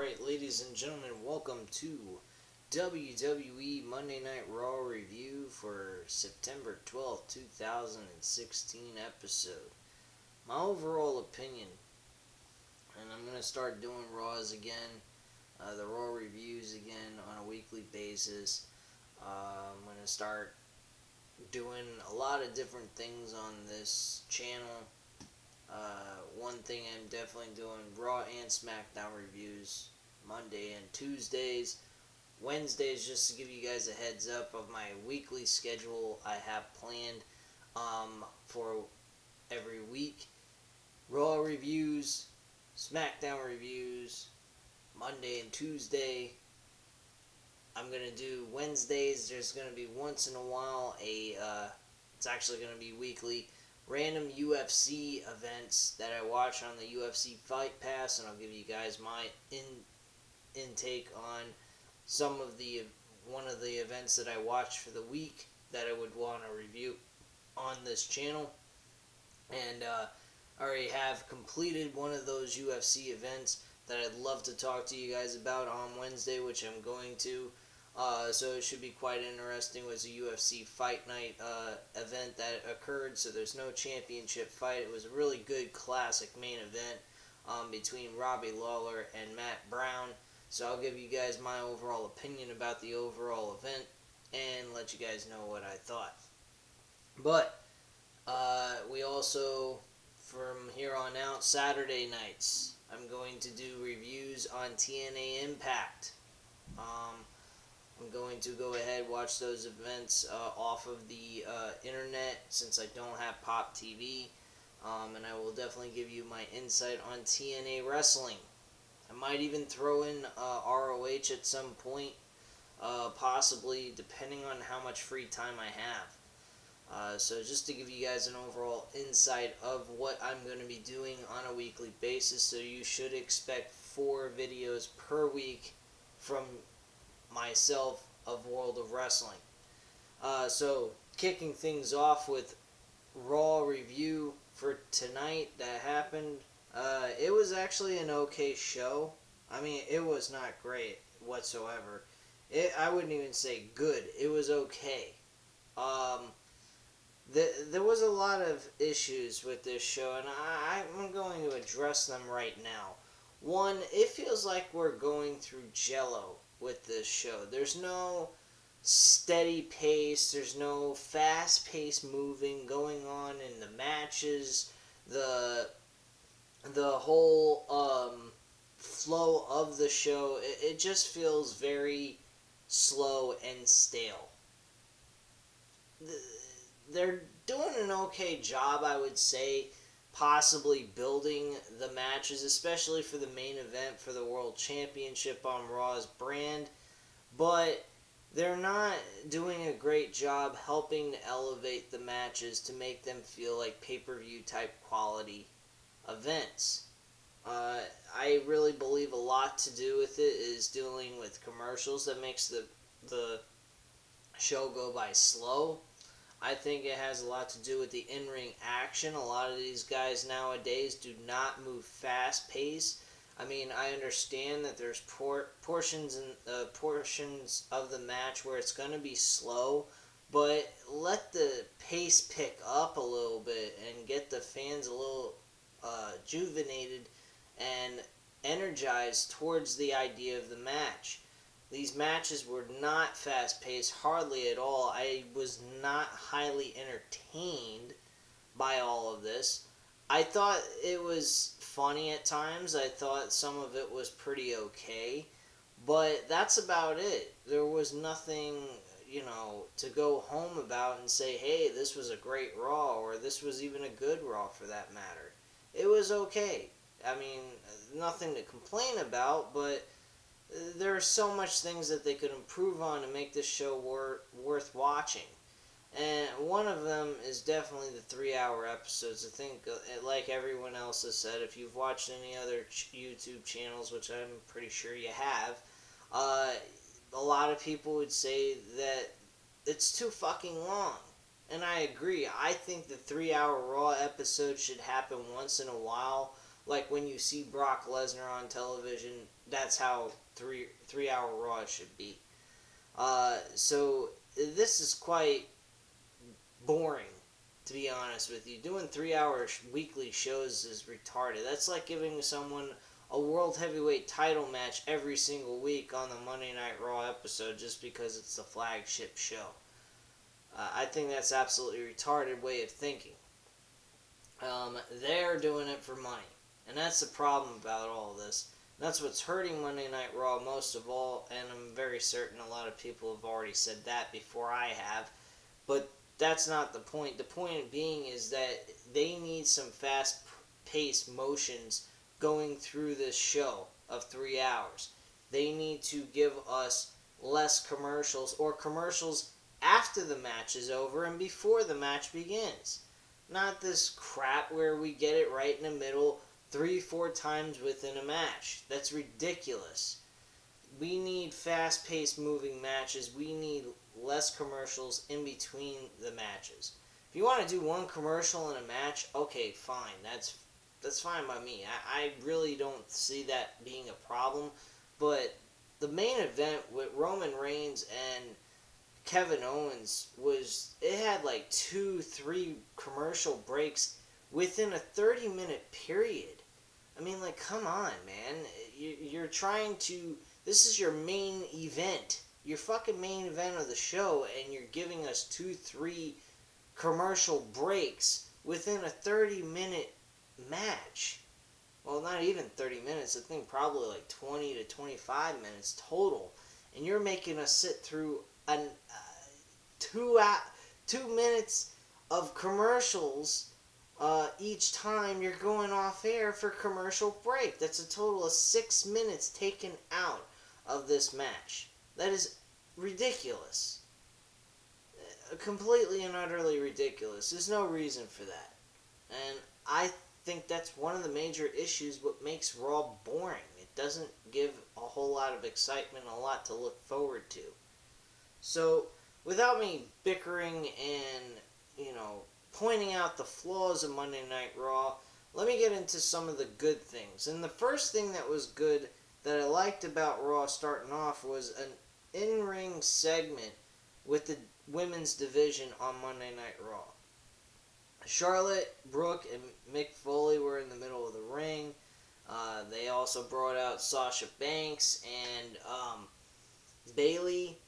Alright, ladies and gentlemen, welcome to WWE Monday Night Raw review for September 12th, 2016 episode. My overall opinion, and I'm going to start doing Raws again, the Raw reviews again on a weekly basis. I'm going to start doing a lot of different things on this channel. One thing I'm definitely doing Raw and SmackDown reviews Monday and Tuesdays. Wednesdays, just to give you guys a heads up of my weekly schedule I have planned for every week. Raw reviews, SmackDown reviews, Monday and Tuesday. I'm going to do Wednesdays. There's going to be once in a while it's actually going to be weekly, random UFC events that I watch on the UFC Fight Pass, and I'll give you guys my intake on one of the events that I watched for the week that I would want to review on this channel. And I already have completed one of those UFC events that I'd love to talk to you guys about on Wednesday, which I'm going to. So it should be quite interesting. It was a UFC Fight Night event that occurred, so there's no championship fight. It was a really good classic main event between Robbie Lawler and Matt Brown. So I'll give you guys my overall opinion about the overall event and let you guys know what I thought. But we also, from here on out, Saturday nights, I'm going to do reviews on TNA Impact. I'm going to go ahead watch those events off of the internet since I don't have Pop TV, and I will definitely give you my insight on TNA Wrestling. I might even throw in ROH at some point, possibly, depending on how much free time I have. So just to give you guys an overall insight of what I'm going to be doing on a weekly basis, so you should expect 4 videos per week from myself of World of Wrestling. So kicking things off with Raw review for tonight that happened. It was actually an okay show. I mean, it was not great whatsoever. I wouldn't even say good. It was okay. There was a lot of issues with this show, and I'm going to address them right now. One, it feels like we're going through Jello with this show. There's no steady pace. There's no fast pace moving going on in the matches. The whole flow of the show, it just feels very slow and stale. They're doing an okay job, I would say, possibly building the matches, especially for the main event for the World Championship on Raw's brand, but they're not doing a great job helping to elevate the matches to make them feel like pay-per-view type quality events. I really believe a lot to do with it is dealing with commercials that makes the show go by slow. I think it has a lot to do with the in-ring action. A lot of these guys nowadays do not move fast-paced. I mean, I understand that there's portions of the match where it's going to be slow, but let the pace pick up a little bit and get the fans a little juvenated and energized towards the idea of the match. These matches were not fast-paced, hardly at all. I was not highly entertained by all of this. I thought it was funny at times. I thought some of it was pretty okay. But that's about it. There was nothing, to go home about and say, hey, this was a great Raw, or this was even a good Raw for that matter. It was okay. I mean, nothing to complain about, but there are so much things that they could improve on to make this show worth watching. And one of them is definitely the 3-hour episodes. I think, like everyone else has said, if you've watched any other YouTube channels, which I'm pretty sure you have, a lot of people would say that it's too fucking long. And I agree. I think the 3-hour Raw episode should happen once in a while, like when you see Brock Lesnar on television, that's how 3 hour Raw should be. So this is quite boring, to be honest with you. Doing 3 hour weekly shows is retarded. That's like giving someone a World Heavyweight title match every single week on the Monday Night Raw episode just because it's the flagship show. I think that's absolutely retarded way of thinking. They're doing it for money. And that's the problem about all this. That's what's hurting Monday Night Raw most of all, and I'm very certain a lot of people have already said that before I have. But that's not the point. The point being is that they need some fast-paced motions going through this show of 3 hours. They need to give us less commercials, or commercials after the match is over and before the match begins. Not this crap where we get it right in the middle 3-4 times within a match. That's ridiculous. We need fast-paced moving matches. We need less commercials in between the matches. If you want to do one commercial in a match, okay, fine. That's fine by me. I really don't see that being a problem. But the main event with Roman Reigns and Kevin Owens it had like 2-3 commercial breaks within a 30-minute period. I mean, like, come on, man. You're trying to... This is your main event. Your fucking main event of the show, and you're giving us 2-3 commercial breaks within a 30-minute match. Well, not even 30 minutes. I think probably like 20 to 25 minutes total. And you're making us sit through 2 minutes of commercials each time you're going off air for commercial break. That's a total of 6 minutes taken out of this match. That is ridiculous. Completely and utterly ridiculous. There's no reason for that. And I think that's one of the major issues what makes Raw boring. It doesn't give a whole lot of excitement, a lot to look forward to. So, without me bickering and, pointing out the flaws of Monday Night Raw, let me get into some of the good things. And the first thing that was good that I liked about Raw starting off was an in-ring segment with the women's division on Monday Night Raw. Charlotte, Brooke, and Mick Foley were in the middle of the ring. They also brought out Sasha Banks and Bayley.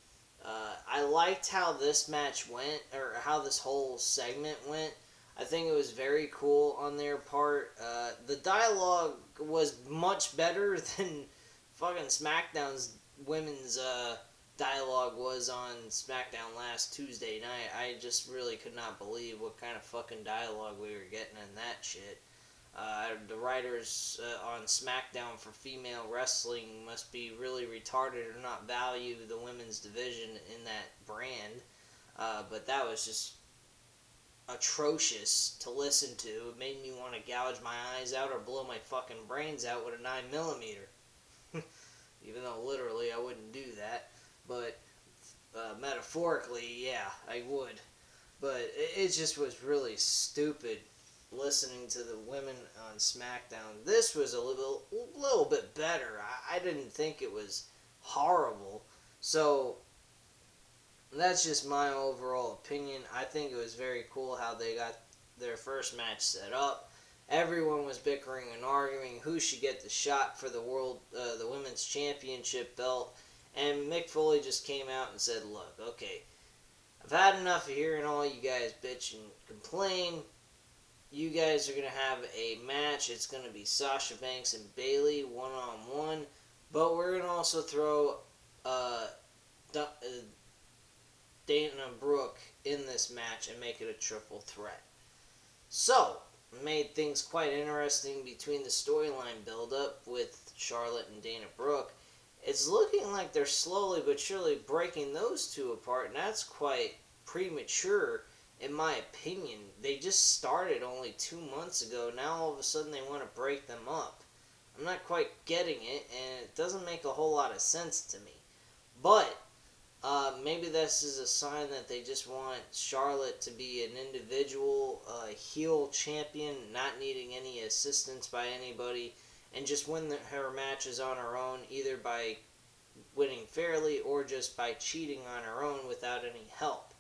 I liked how this match went, or how this whole segment went. I think it was very cool on their part. The dialogue was much better than fucking SmackDown's women's dialogue was on SmackDown last Tuesday night. I just really could not believe what kind of fucking dialogue we were getting in that shit. The writers on SmackDown for female wrestling must be really retarded or not value the women's division in that brand. But that was just atrocious to listen to. It made me want to gouge my eyes out or blow my fucking brains out with a 9mm. Even though literally I wouldn't do that. But metaphorically, yeah, I would. But it just was really stupid listening to the women on SmackDown. This was a little bit better. I didn't think it was horrible. So that's just my overall opinion. I think it was very cool how they got their first match set up. Everyone was bickering and arguing who should get the shot for the women's championship belt. And Mick Foley just came out and said, look, okay, I've had enough of hearing all you guys bitch and complain. You guys are going to have a match. It's going to be Sasha Banks and Bayley one-on-one. But we're going to also throw Dana Brooke in this match and make it a triple threat. So, made things quite interesting between the storyline build-up with Charlotte and Dana Brooke. It's looking like they're slowly but surely breaking those two apart, and that's quite premature, in my opinion. They just started only 2 months ago. Now all of a sudden they want to break them up. I'm not quite getting it, and it doesn't make a whole lot of sense to me. But Maybe this is a sign that they just want Charlotte to be an individual heel champion, not needing any assistance by anybody, and just win her matches on her own, either by winning fairly or just by cheating on her own without any help.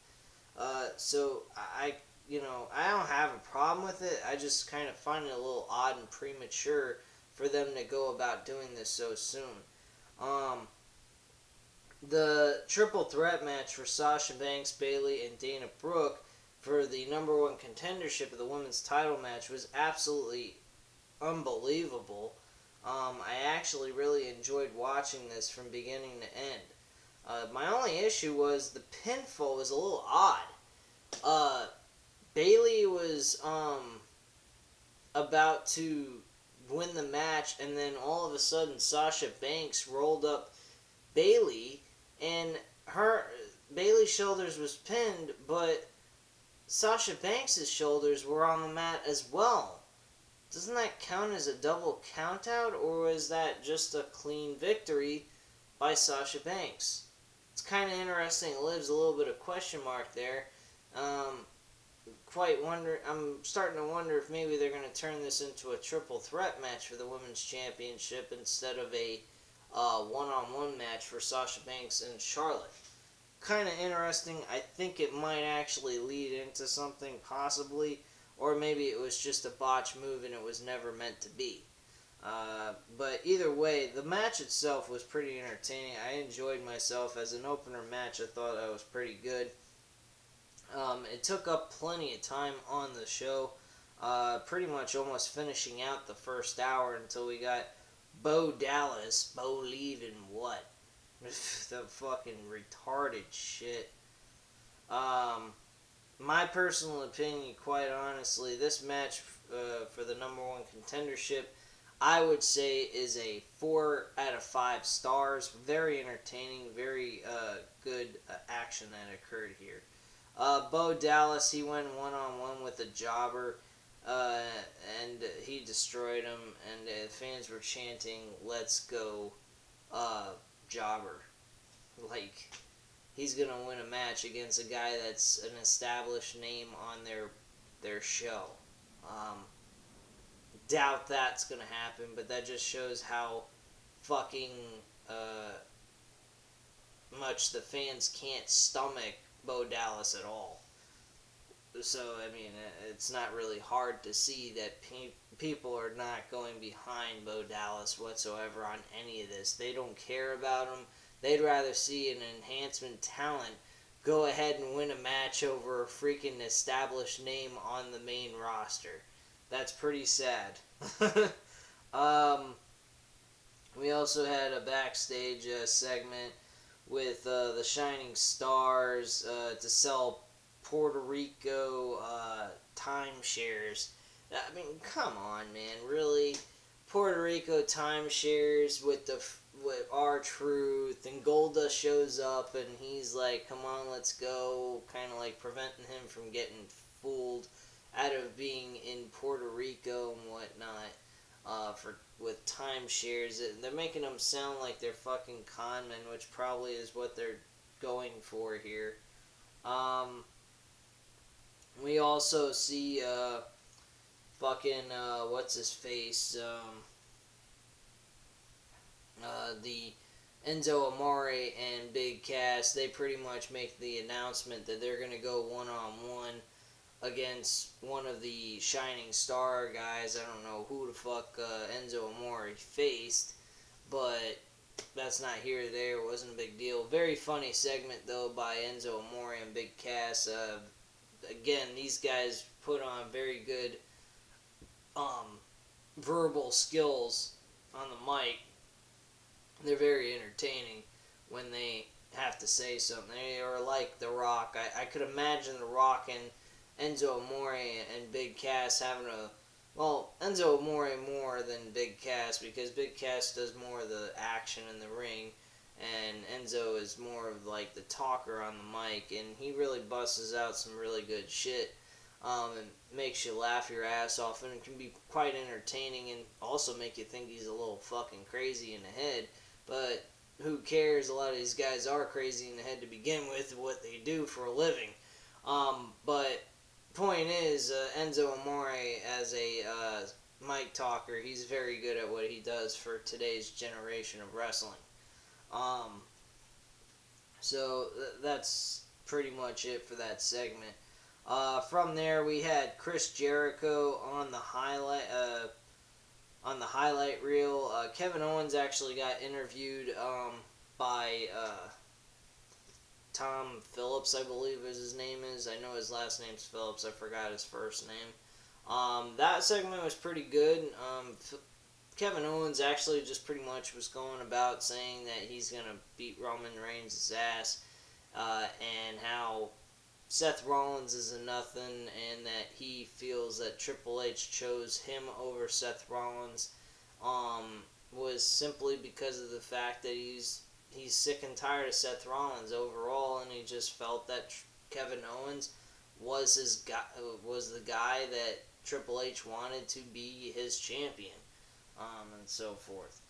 So I don't have a problem with it. I just kind of find it a little odd and premature for them to go about doing this so soon. The triple threat match for Sasha Banks, Bayley, and Dana Brooke for the number one contendership of the women's title match was absolutely unbelievable. I actually really enjoyed watching this from beginning to end. My only issue was the pinfall was a little odd. Bayley was about to win the match, and then all of a sudden Sasha Banks rolled up Bayley, and Bayley's shoulders was pinned, but Sasha Banks' shoulders were on the mat as well. Doesn't that count as a double countout, or was that just a clean victory by Sasha Banks? It's kind of interesting. It leaves a little bit of question mark there. I'm starting to wonder if maybe they're going to turn this into a triple threat match for the women's championship instead of a one-on-one match for Sasha Banks and Charlotte. Kind of interesting. I think it might actually lead into something possibly, or maybe it was just a botch move and it was never meant to be. But either way, the match itself was pretty entertaining. I enjoyed myself. As an opener match, I thought I was pretty good. It took up plenty of time on the show, pretty much almost finishing out the first hour until we got Bo Dallas, Bo leaving what? The fucking retarded shit. My personal opinion, quite honestly, this match for the number one contendership, I would say is a 4 out of 5 stars. Very entertaining, very good action that occurred here. Bo Dallas, he went one-on-one with a jobber, and he destroyed him, and the fans were chanting, "Let's go, jobber." Like, he's going to win a match against a guy that's an established name on their show. Doubt that's going to happen, but that just shows how fucking much the fans can't stomach Bo Dallas at all. So, I mean, it's not really hard to see that people are not going behind Bo Dallas whatsoever on any of this. They don't care about him. They'd rather see an enhancement talent go ahead and win a match over a freaking established name on the main roster. That's pretty sad. We also had a backstage segment with the Shining Stars to sell Puerto Rico timeshares. I mean, come on, man, really? Puerto Rico timeshares with R-Truth, and Goldust shows up and he's like, "Come on, let's go," kind of like preventing him from getting fooled out of being in Puerto Rico and whatnot with timeshares. They're making them sound like they're fucking con men, which probably is what they're going for here. We also see what's his face, the Enzo Amore and Big Cass. They pretty much make the announcement that they're gonna go one-on-one against one of the Shining Star guys. I don't know who the fuck Enzo Amore faced, but that's not here or there. It wasn't a big deal. Very funny segment though by Enzo Amore and Big Cass. Again, these guys put on very good verbal skills on the mic. They're very entertaining when they have to say something. They are like The Rock. I could imagine The Rock and Enzo Amore and Big Cass having Enzo Amore more than Big Cass, because Big Cass does more of the action in the ring, and Enzo is more of like the talker on the mic, and he really busts out some really good shit, and makes you laugh your ass off, and it can be quite entertaining and also make you think he's a little fucking crazy in the head. But who cares? A lot of these guys are crazy in the head to begin with, what they do for a living. But point is, Enzo Amore, as a mic talker, he's very good at what he does for today's generation of wrestling. So that's pretty much it for that segment. From there, we had Chris Jericho on the highlight reel. Kevin Owens actually got interviewed by Tom Phillips, I believe his name is. I know his last name's Phillips. I forgot his first name. That segment was pretty good. Kevin Owens actually just pretty much was going about saying that he's going to beat Roman Reigns' ass, and how Seth Rollins is a nothing, and that he feels that Triple H chose him over Seth Rollins was simply because of the fact that he's sick and tired of Seth Rollins overall, and he just felt that Kevin Owens was the guy that Triple H wanted to be his champion, and so forth.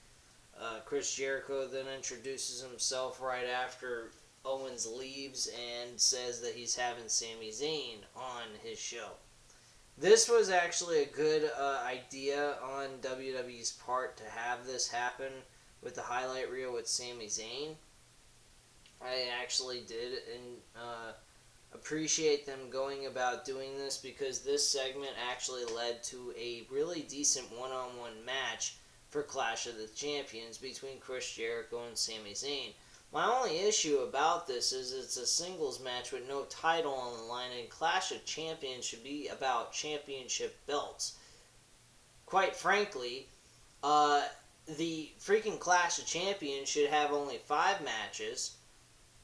Chris Jericho then introduces himself right after Owens leaves and says that he's having Sami Zayn on his show. This was actually a good idea on WWE's part to have this happen with the highlight reel with Sami Zayn. I actually did appreciate them going about doing this, because this segment actually led to a really decent one-on-one match for Clash of the Champions between Chris Jericho and Sami Zayn. My only issue about this is it's a singles match with no title on the line, and Clash of Champions should be about championship belts. Quite frankly, the freaking Clash of Champions should have only 5 matches,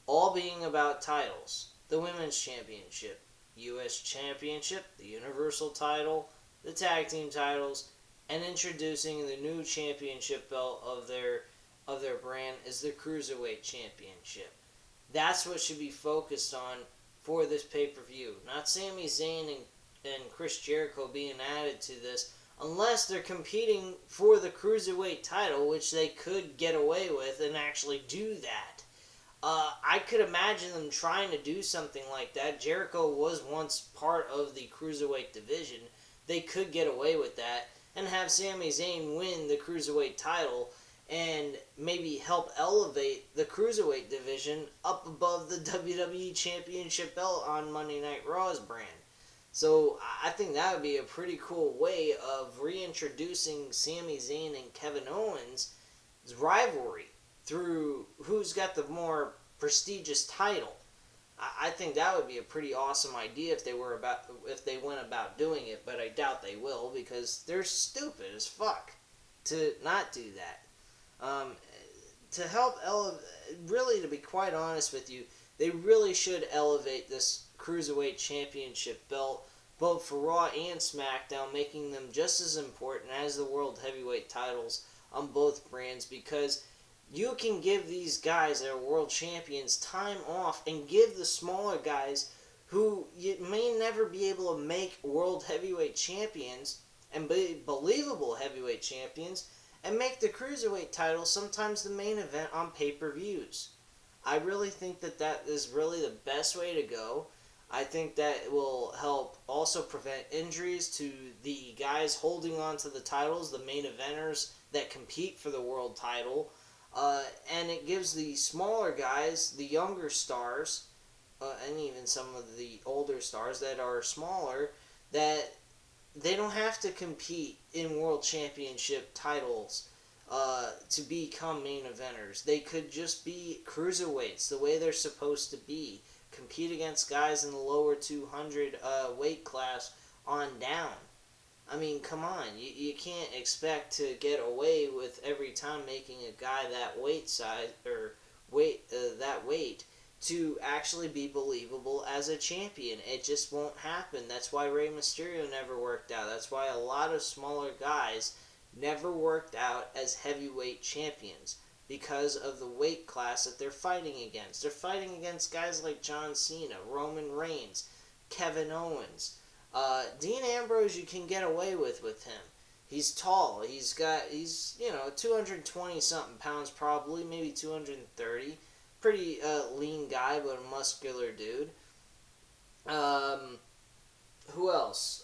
all being about titles. The Women's Championship, U.S. Championship, the Universal title, the Tag Team titles, and introducing the new championship belt of their brand is the Cruiserweight Championship. That's what should be focused on for this pay-per-view. Not Sami Zayn and Chris Jericho being added to this, unless they're competing for the Cruiserweight title, which they could get away with and actually do that. I could imagine them trying to do something like that. Jericho was once part of the Cruiserweight division. They could get away with that and have Sami Zayn win the Cruiserweight title and maybe help elevate the Cruiserweight division up above the WWE Championship belt on Monday Night Raw's brand. So I think that would be a pretty cool way of reintroducing Sami Zayn and Kevin Owens' rivalry through who's got the more prestigious title. I think that would be a pretty awesome idea if they went about doing it, but I doubt they will, because they're stupid as fuck to not do that. To help really, to be quite honest with you, they really should elevate this Cruiserweight Championship belt, both for Raw and SmackDown, making them just as important as the World Heavyweight titles on both brands, because you can give these guys that are world champions time off and give the smaller guys who you may never be able to make world heavyweight champions and be believable heavyweight champions, and make the Cruiserweight title sometimes the main event on pay-per-views. I really think that is really the best way to go. I think that will help also prevent injuries to the guys holding on to the titles, the main eventers that compete for the world title. And it gives the smaller guys, the younger stars, and even some of the older stars that are smaller, that they don't have to compete in world championship titles to become main eventers. They could just be cruiserweights the way they're supposed to be. Compete against guys in the lower 200 weight class on down. I mean, come on. You can't expect to get away with every time making a guy that weight size or that weight to actually be believable as a champion. It just won't happen. That's why Rey Mysterio never worked out. That's why a lot of smaller guys never worked out as heavyweight champions, because of the weight class that they're fighting against. They're fighting against guys like John Cena, Roman Reigns, Kevin Owens. Dean Ambrose you can get away with him. He's tall. He's 220 something pounds probably, maybe 230. Pretty lean guy, but a muscular dude. Who else?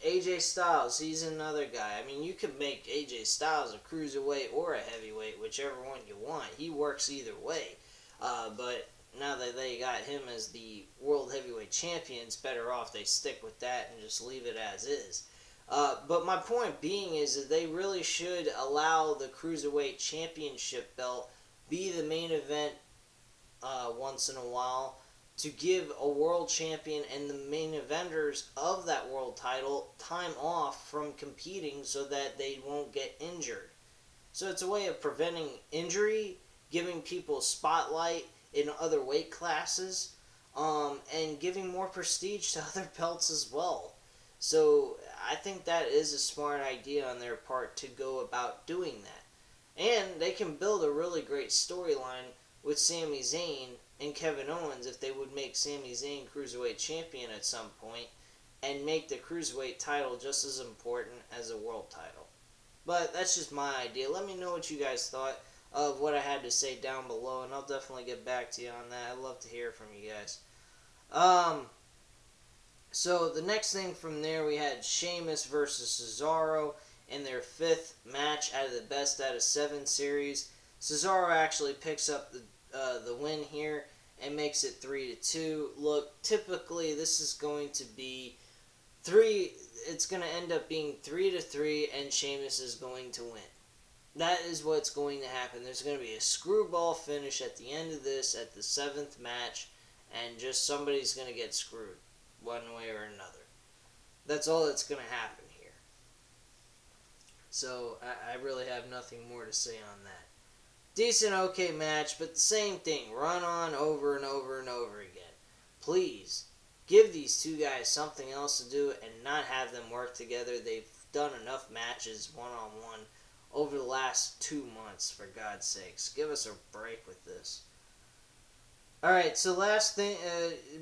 AJ Styles. He's another guy. I mean, you could make AJ Styles a cruiserweight or a heavyweight, whichever one you want. He works either way. But now that they got him as the World Heavyweight Champion, it's better off they stick with that and just leave it as is. But my point being is that they really should allow the Cruiserweight Championship belt be the main event once in a while to give a world champion and the main eventers of that world title time off from competing so that they won't get injured. So it's a way of preventing injury, giving people spotlight in other weight classes, and giving more prestige to other belts as well. So I think that is a smart idea on their part to go about doing that. And they can build a really great storyline with Sami Zayn and Kevin Owens if they would make Sami Zayn Cruiserweight Champion at some point and make the Cruiserweight title just as important as the World title. But that's just my idea. Let me know what you guys thought of what I had to say down below, and I'll definitely get back to you on that. I'd love to hear from you guys. So the next thing from there, we had Sheamus versus Cesaro in their 5th match out of the best out of 7 series. Cesaro actually picks up the win here and makes it 3-2. Look, typically this is going to be it's going to end up being 3-3, and Sheamus is going to win. That is what's going to happen. There's going to be a screwball finish at the end of this, at the 7th match, and just somebody's going to get screwed one way or another. That's all that's going to happen here. So I really have nothing more to say on that. Decent, okay match, but the same thing. Run on over and over and over again. Please, give these two guys something else to do and not have them work together. They've done enough matches one-on-one over the last 2 months, for God's sakes. Give us a break with this. Alright, so last thing,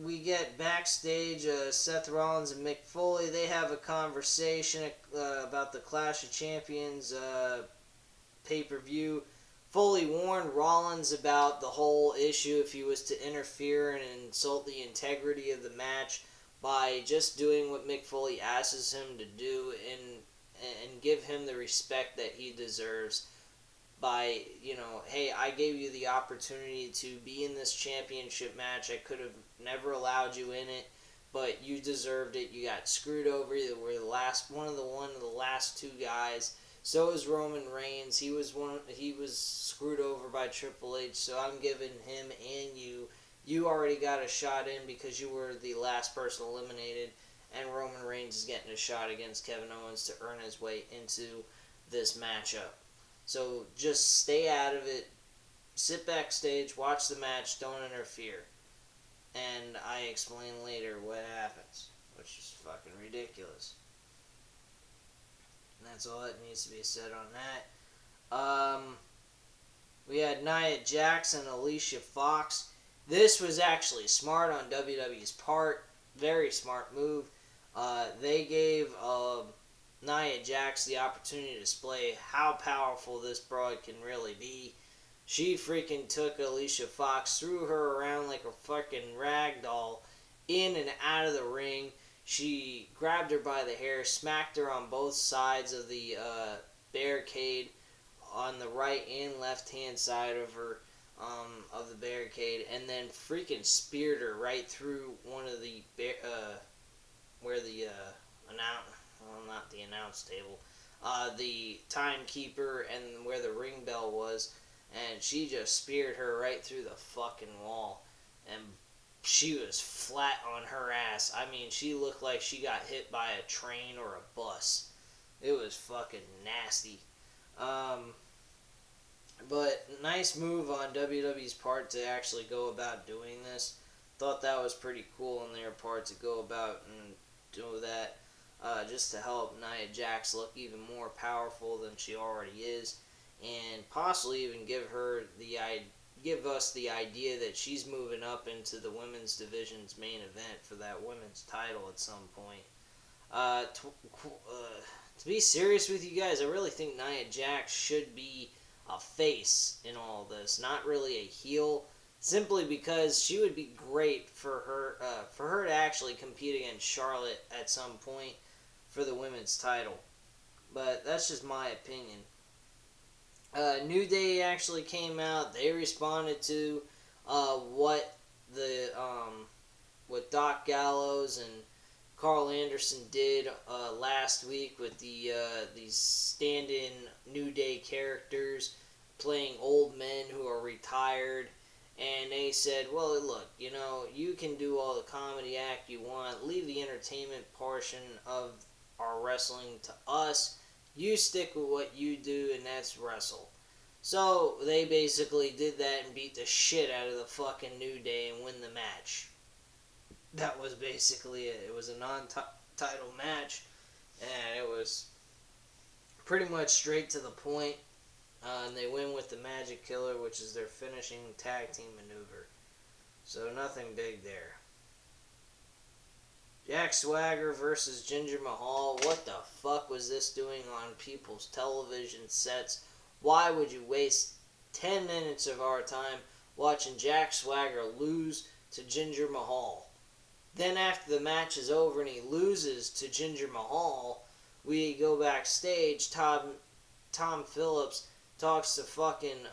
we get backstage, Seth Rollins and Mick Foley. They have a conversation about the Clash of Champions pay-per-view. Foley warned Rollins about the whole issue if he was to interfere and insult the integrity of the match by just doing what Mick Foley asks him to do and give him the respect that he deserves by, hey, I gave you the opportunity to be in this championship match. I could have never allowed you in it, but you deserved it. You got screwed over. You were one of the last 2 guys. So is Roman Reigns. He was screwed over by Triple H, so I'm giving him and you. You already got a shot in because you were the last person eliminated, and Roman Reigns is getting a shot against Kevin Owens to earn his way into this matchup. So just stay out of it. Sit backstage, watch the match, don't interfere. And I explain later what happens, which is fucking ridiculous. And that's all that needs to be said on that. We had Nia Jax and Alicia Fox. This was actually smart on WWE's part. Very smart move. They gave Nia Jax the opportunity to display how powerful this broad can really be. She freaking took Alicia Fox, threw her around like a fucking rag doll, in and out of the ring. She grabbed her by the hair, smacked her on both sides of the barricade, on the right and left hand side of her, of the barricade, and then freaking speared her right through one of the where the not the announce table, the timekeeper and where the ring bell was, and she just speared her right through the fucking wall, and she was flat on her ass. I mean, she looked like she got hit by a train or a bus. It was fucking nasty. But nice move on WWE's part to actually go about doing this. Thought that was pretty cool on their part to go about and do that. Just to help Nia Jax look even more powerful than she already is, and possibly even give us the idea that she's moving up into the women's division's main event for that women's title at some point. to be serious with you guys, I really think Nia Jax should be a face in all this, not really a heel, simply because she would be great for her to actually compete against Charlotte at some point for the women's title. But that's just my opinion. New Day actually came out. They responded to what what Doc Gallows and Carl Anderson did last week with these stand-in New Day characters playing old men who are retired. And they said, well, look, you can do all the comedy act you want. Leave the entertainment portion of our wrestling to us. You stick with what you do, and that's wrestle. So they basically did that and beat the shit out of the fucking New Day and win the match. That was basically it. It was a non-title match, and it was pretty much straight to the point. And they win with the Magic Killer, which is their finishing tag team maneuver. So nothing big there. Jack Swagger versus Jinder Mahal. What the fuck was this doing on people's television sets? Why would you waste 10 minutes of our time watching Jack Swagger lose to Jinder Mahal? Then after the match is over and he loses to Jinder Mahal, we go backstage. Tom Phillips talks to fucking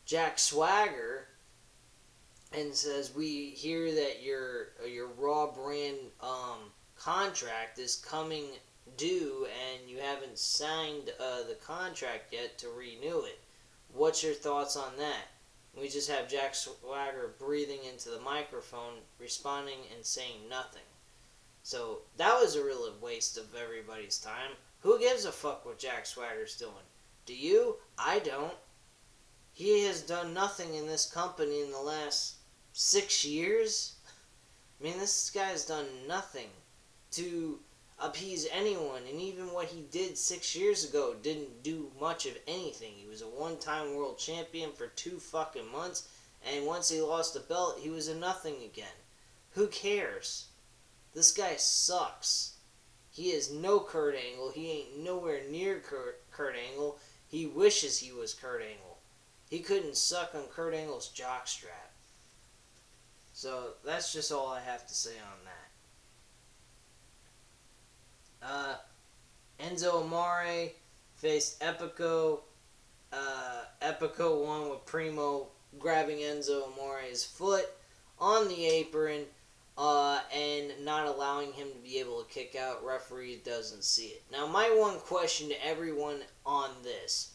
Jack Swagger and says, we hear that your Raw brand contract is coming due and you haven't signed the contract yet to renew it. What's your thoughts on that? We just have Jack Swagger breathing into the microphone, responding and saying nothing. So that was a real waste of everybody's time. Who gives a fuck what Jack Swagger's doing? Do you? I don't. He has done nothing in this company in the last 6 years. I mean, this guy's done nothing to appease anyone, and even what he did 6 years ago didn't do much of anything. He was a one-time world champion for 2 fucking months, and once he lost the belt, he was a nothing again. Who cares? This guy sucks. He is no Kurt Angle. He ain't nowhere near Kurt Angle. He wishes he was Kurt Angle. He couldn't suck on Kurt Angle's jockstrap. So that's just all I have to say on that. Enzo Amore faced Epico. Epico won with Primo grabbing Enzo Amore's foot on the apron and not allowing him to be able to kick out. Referee doesn't see it. Now, my one question to everyone on this.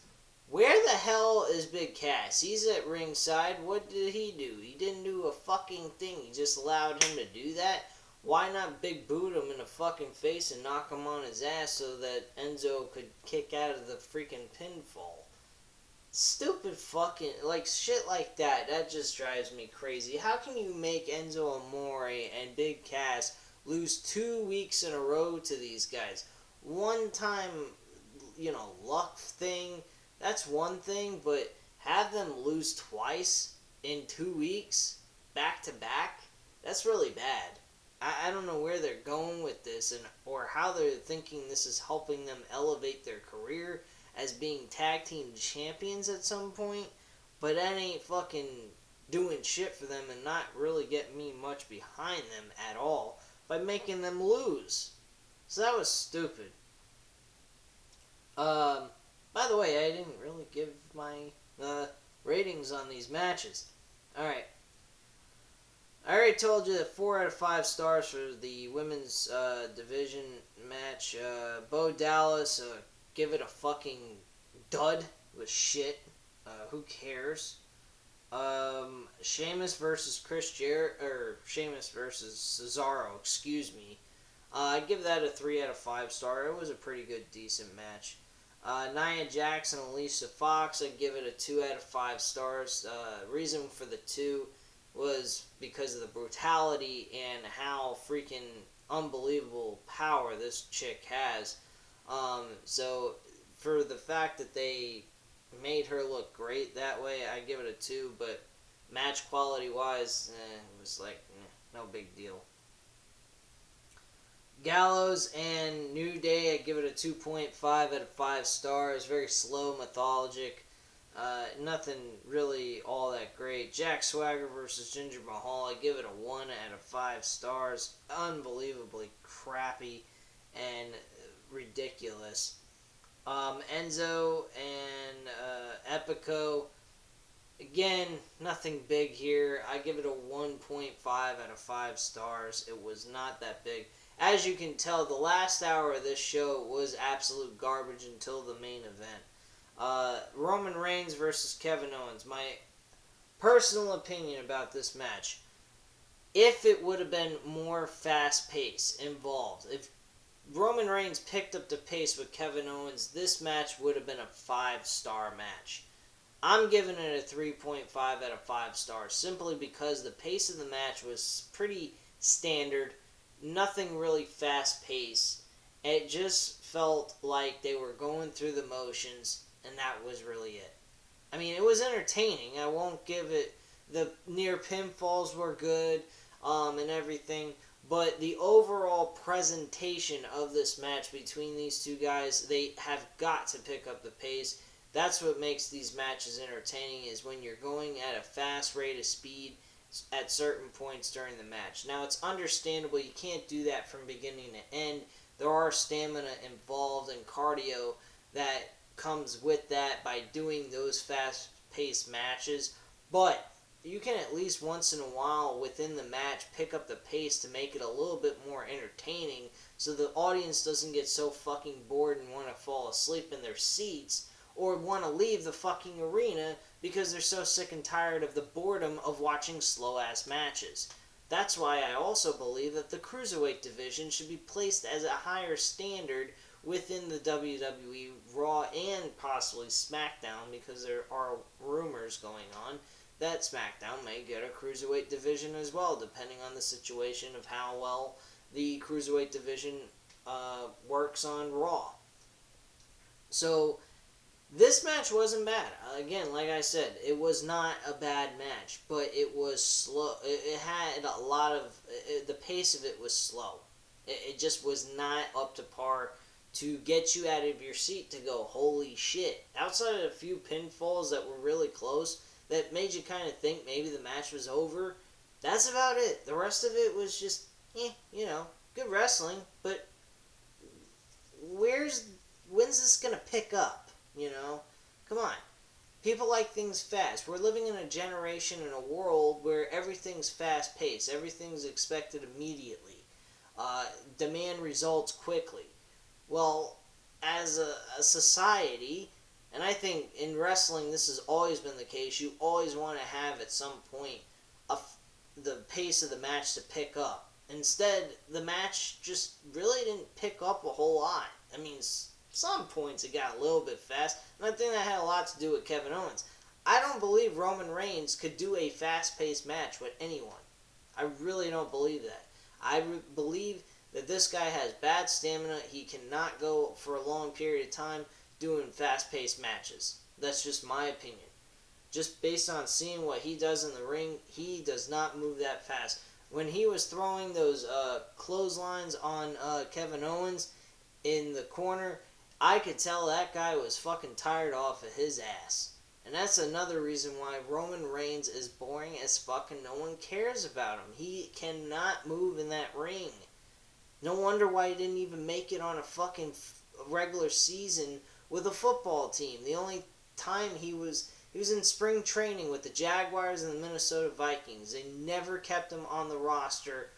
Where the hell is Big Cass? He's at ringside. What did he do? He didn't do a fucking thing. He just allowed him to do that. Why not big boot him in the fucking face and knock him on his ass so that Enzo could kick out of the freaking pinfall? Stupid fucking, shit like that. That just drives me crazy. How can you make Enzo Amore and Big Cass lose 2 weeks in a row to these guys? One time, luck thing, that's one thing, but have them lose twice in 2 weeks, back to back, that's really bad. I don't know where they're going with this or how they're thinking this is helping them elevate their career as being tag team champions at some point, but that ain't fucking doing shit for them and not really getting me much behind them at all by making them lose. So that was stupid. By the way, I didn't really give my ratings on these matches. Alright. I already told you that 4 out of 5 stars for the women's division match. Bo Dallas, give it a fucking dud. It was shit. Who cares? Sheamus versus Sheamus versus Cesaro, excuse me. I'd give that a 3 out of 5 star. It was a pretty good, decent match. Nia Jax and Alicia Fox, I'd give it a 2 out of 5 stars. Reason for the 2 was because of the brutality and how freaking unbelievable power this chick has. So for the fact that they made her look great that way, I give it a 2, but match quality wise, it was no big deal. Gallows and New Day, I give it a 2.5 out of 5 stars. Very slow, methodic. Nothing really all that great. Jack Swagger versus Jinder Mahal, I give it a 1 out of 5 stars. Unbelievably crappy and ridiculous. Enzo and Epico, again, nothing big here. I give it a 1.5 out of 5 stars. It was not that big. As you can tell, the last hour of this show was absolute garbage until the main event. Roman Reigns versus Kevin Owens. My personal opinion about this match. If it would have been more fast-paced, involved, if Roman Reigns picked up the pace with Kevin Owens, this match would have been a 5-star match. I'm giving it a 3.5 out of 5 stars, simply because the pace of the match was pretty standard, nothing really fast-paced. It just felt like they were going through the motions, and that was really it. I mean, it was entertaining. I won't give it... The near pinfalls were good, and everything. But the overall presentation of this match between these two guys, they have got to pick up the pace. That's what makes these matches entertaining, is when you're going at a fast rate of speed at certain points during the match. Now, it's understandable you can't do that from beginning to end. There are stamina involved and cardio that comes with that by doing those fast-paced matches. But you can at least once in a while within the match pick up the pace to make it a little bit more entertaining, so the audience doesn't get so fucking bored and want to fall asleep in their seats or want to leave the fucking arena because they're so sick and tired of the boredom of watching slow-ass matches. That's why I also believe that the Cruiserweight division should be placed as a higher standard within the WWE Raw and possibly SmackDown, because there are rumors going on that SmackDown may get a Cruiserweight division as well, depending on the situation of how well the Cruiserweight division works on Raw. So, this match wasn't bad. Again, like I said, it was not a bad match, but it was slow. It had a lot of... the pace of it was slow. It just was not up to par to get you out of your seat to go, holy shit. Outside of a few pinfalls that were really close, that made you kind of think maybe the match was over, that's about it. The rest of it was just, good wrestling, but when's this gonna pick up? Come on. People like things fast. We're living in a generation, in a world where everything's fast-paced. Everything's expected immediately. Demand results quickly. Well, as a society, and I think in wrestling this has always been the case, you always want to have at some point the pace of the match to pick up. Instead, the match just really didn't pick up a whole lot. I mean, some points it got a little bit fast, and I think that had a lot to do with Kevin Owens. I don't believe Roman Reigns could do a fast-paced match with anyone. I really don't believe that. I believe that this guy has bad stamina. He cannot go for a long period of time doing fast-paced matches. That's just my opinion. Just based on seeing what he does in the ring, he does not move that fast. When he was throwing those clotheslines on Kevin Owens in the corner, I could tell that guy was fucking tired off of his ass. And that's another reason why Roman Reigns is boring as fuck and no one cares about him. He cannot move in that ring. No wonder why he didn't even make it on a fucking regular season with a football team. The only time he was in spring training with the Jaguars and the Minnesota Vikings. They never kept him on the roster,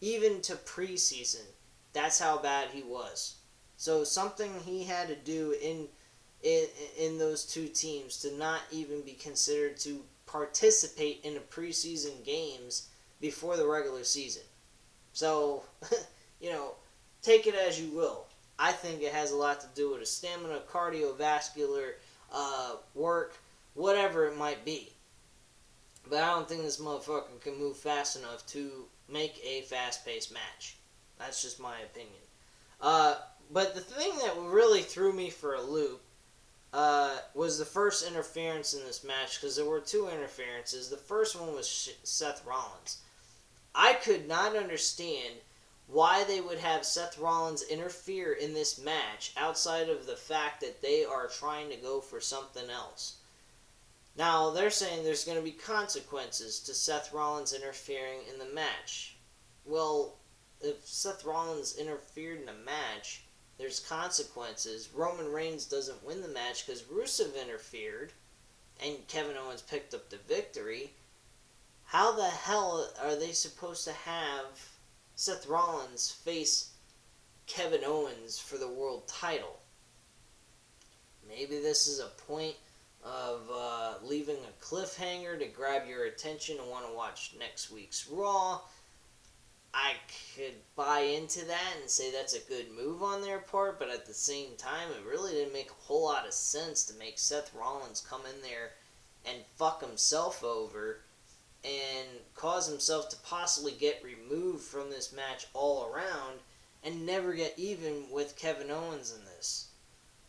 even to preseason. That's how bad he was. So something he had to do in those two teams to not even be considered to participate in the preseason games before the regular season. So, take it as you will. I think it has a lot to do with a stamina, cardiovascular work, whatever it might be. But I don't think this motherfucker can move fast enough to make a fast-paced match. That's just my opinion. But the thing that really threw me for a loop was the first interference in this match, because there were two interferences. The first one was Seth Rollins. I could not understand why they would have Seth Rollins interfere in this match outside of the fact that they are trying to go for something else. Now, they're saying there's going to be consequences to Seth Rollins interfering in the match. Well, if Seth Rollins interfered in a match, there's consequences. Roman Reigns doesn't win the match because Rusev interfered, and Kevin Owens picked up the victory. How the hell are they supposed to have Seth Rollins face Kevin Owens for the world title? Maybe this is a point of leaving a cliffhanger to grab your attention and want to watch next week's Raw. I could buy into that and say that's a good move on their part, but at the same time, it really didn't make a whole lot of sense to make Seth Rollins come in there and fuck himself over and cause himself to possibly get removed from this match all around and never get even with Kevin Owens in this.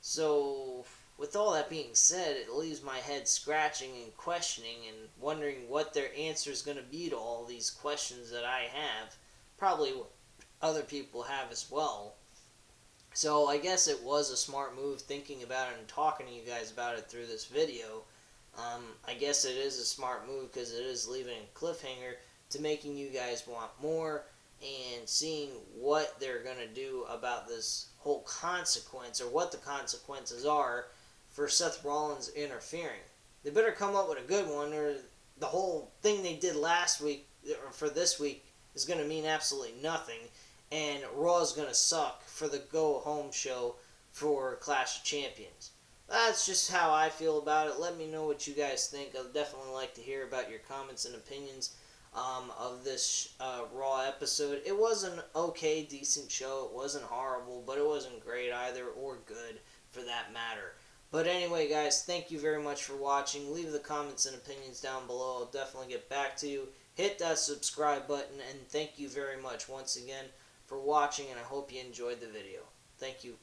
So, with all that being said, it leaves my head scratching and questioning and wondering what their answer is going to be to all these questions that I have. Probably other people have as well. So I guess it was a smart move thinking about it and talking to you guys about it through this video. I guess it is a smart move because it is leaving a cliffhanger to making you guys want more and seeing what they're going to do about this whole consequence or what the consequences are for Seth Rollins interfering. They better come up with a good one or the whole thing they did last week or for this week is going to mean absolutely nothing, and Raw is going to suck for the go-home show for Clash of Champions. That's just how I feel about it. Let me know what you guys think. I'd definitely like to hear about your comments and opinions of this Raw episode. It was an okay, decent show. It wasn't horrible, but it wasn't great either, or good for that matter. But anyway, guys, thank you very much for watching. Leave the comments and opinions down below. I'll definitely get back to you. Hit that subscribe button, and thank you very much once again for watching, and I hope you enjoyed the video. Thank you.